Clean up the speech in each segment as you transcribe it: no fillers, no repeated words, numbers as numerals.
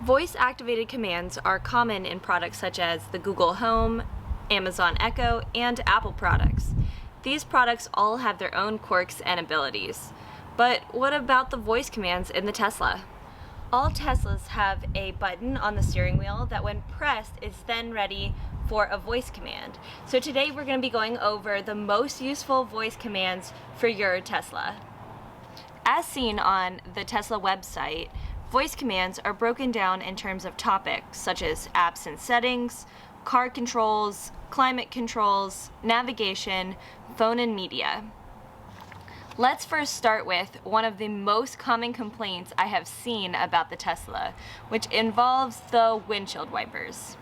Voice-activated commands are common in products such as the Google Home, Amazon Echo, and Apple products. These products all have their own quirks and abilities. But what about the voice commands in the Tesla? All Teslas have a button on the steering wheel that when pressed is then ready for a voice command. So today we're going to be going over the most useful voice commands for your Tesla. As seen on the Tesla website, voice commands are broken down in terms of topics such as apps and settings, car controls, climate controls, navigation, phone and media. Let's first start with one of the most common complaints I have seen about the Tesla, which involves the windshield wipers.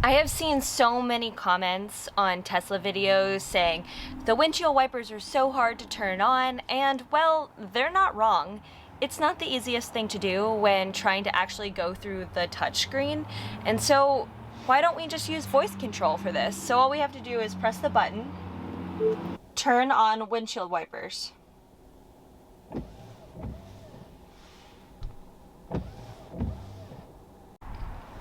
I have seen so many comments on Tesla videos saying the windshield wipers are so hard to turn on, and well, they're not wrong. It's not the easiest thing to do when trying to actually go through the touchscreen, and so why don't we just use voice control for this? So all we have to do is press the button, turn on windshield wipers.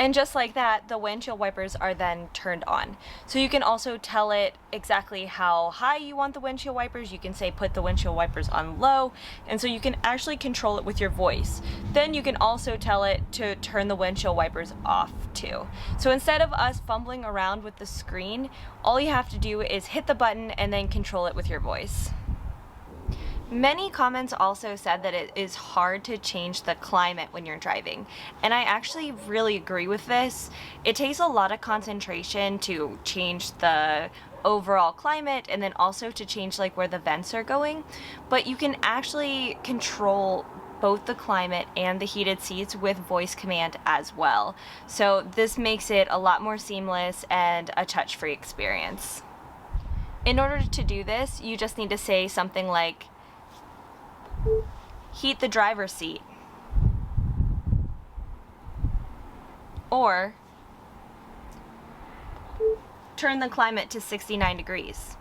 And just like that, the windshield wipers are then turned on. So you can also tell it exactly how high you want the windshield wipers. You can say put the windshield wipers on low, and so you can actually control it with your voice. Then you can also tell it to turn the windshield wipers off too. So instead of us fumbling around with the screen, all you have to do is hit the button and then control it with your voice. Many comments also said that it is hard to change the climate when you're driving, and I actually really agree with this. It takes a lot of concentration to change the overall climate and then also to change like where the vents are going, but you can actually control both the climate and the heated seats with voice command as well. So this makes it a lot more seamless and a touch-free experience. In order to do this, you just need to say something like heat the driver's seat, or turn the climate to 69 degrees.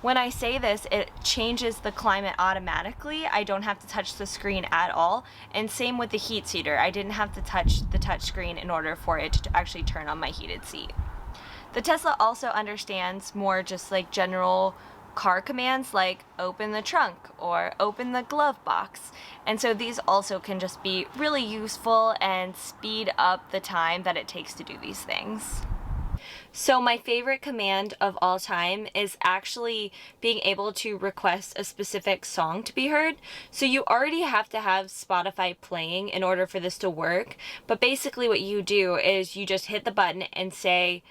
When I say this, it changes the climate automatically. I don't have to touch the screen at all. And same with the heat seater. I didn't have to touch the touch screen in order for it to actually turn on my heated seat. The Tesla also understands more just like general car commands like open the trunk or open the glove box, and so these also can just be really useful and speed up the time that it takes to do these things. So my favorite command of all time is actually being able to request a specific song to be heard. So you already have to have Spotify playing in order for this to work, but basically what you do is you just hit the button and say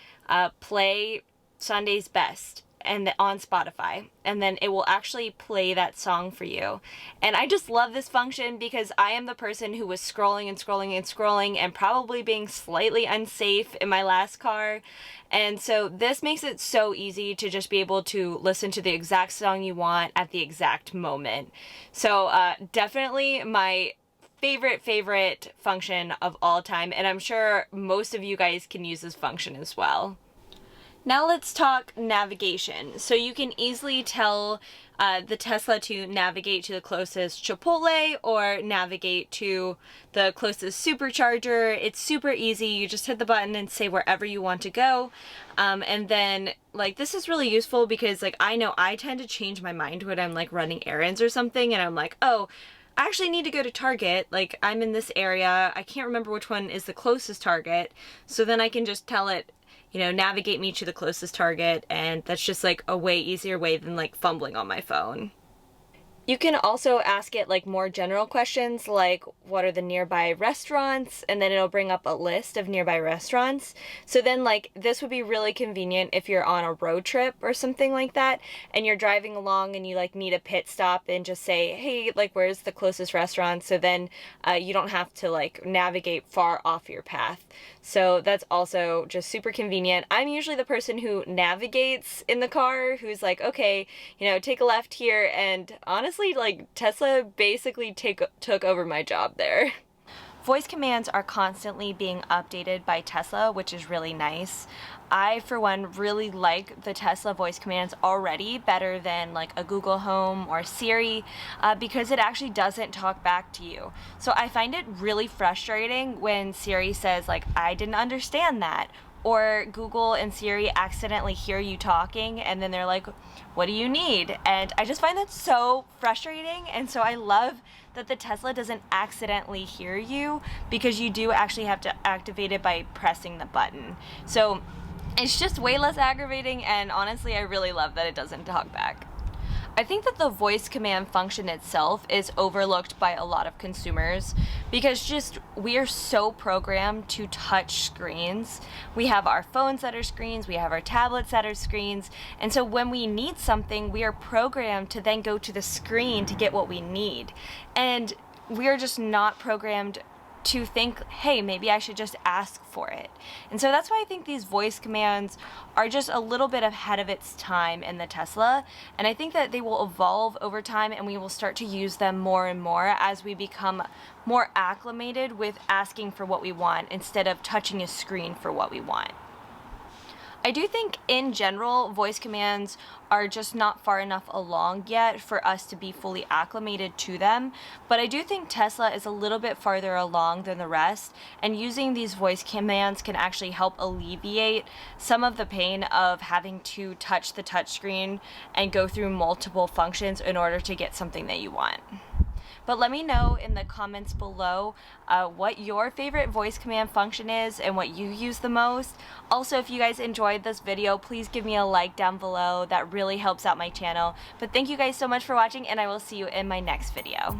play Sunday's Best and on Spotify, and then it will actually play that song for you. And I just love this function because I am the person who was scrolling and scrolling and scrolling and probably being slightly unsafe in my last car, and so this makes it so easy to just be able to listen to the exact song you want at the exact moment. So definitely my favorite function of all time, and I'm sure most of you guys can use this function as well. Now let's talk navigation. So you can easily tell the Tesla to navigate to the closest Chipotle or navigate to the closest Supercharger. It's super easy. You just hit the button and say wherever you want to go. And then like this is really useful because like I know I tend to change my mind when I'm like running errands or something, and I'm like, oh, I actually need to go to Target, like I'm in this area, I can't remember which one is the closest Target, so then I can just tell it, you know, navigate me to the closest Target, and that's just like a way easier way than like fumbling on my phone. You can also ask it like more general questions like what are the nearby restaurants, and then it'll bring up a list of nearby restaurants. So then like this would be really convenient if you're on a road trip or something like that and you're driving along and you like need a pit stop and just say, hey, like where's the closest restaurant, so then you don't have to like navigate far off your path. So that's also just super convenient. I'm usually the person who navigates in the car, who's like, okay, you know, take a left here, and honestly like Tesla basically took over my job there. Voice commands are constantly being updated by Tesla, which is really nice. I, for one, really like the Tesla voice commands already better than like a Google Home or Siri because it actually doesn't talk back to you. So I find it really frustrating when Siri says like, I didn't understand that, or Google and Siri accidentally hear you talking and then they're like, what do you need? And I just find that so frustrating, and so I love that the Tesla doesn't accidentally hear you, because you do actually have to activate it by pressing the button. So it's just way less aggravating, and honestly I really love that it doesn't talk back. I think that the voice command function itself is overlooked by a lot of consumers because just we are so programmed to touch screens. We have our phones that are screens, we have our tablets that are screens, and so when we need something, we are programmed to then go to the screen to get what we need. And we are just not programmed to think, hey, maybe I should just ask for it. And so that's why I think these voice commands are just a little bit ahead of its time in the Tesla. And I think that they will evolve over time, and we will start to use them more and more as we become more acclimated with asking for what we want instead of touching a screen for what we want. I do think in general, voice commands are just not far enough along yet for us to be fully acclimated to them, but I do think Tesla is a little bit farther along than the rest, and using these voice commands can actually help alleviate some of the pain of having to touch the touchscreen and go through multiple functions in order to get something that you want. But let me know in the comments below what your favorite voice command function is and what you use the most. Also, if you guys enjoyed this video, please give me a like down below. That really helps out my channel. But thank you guys so much for watching, and I will see you in my next video.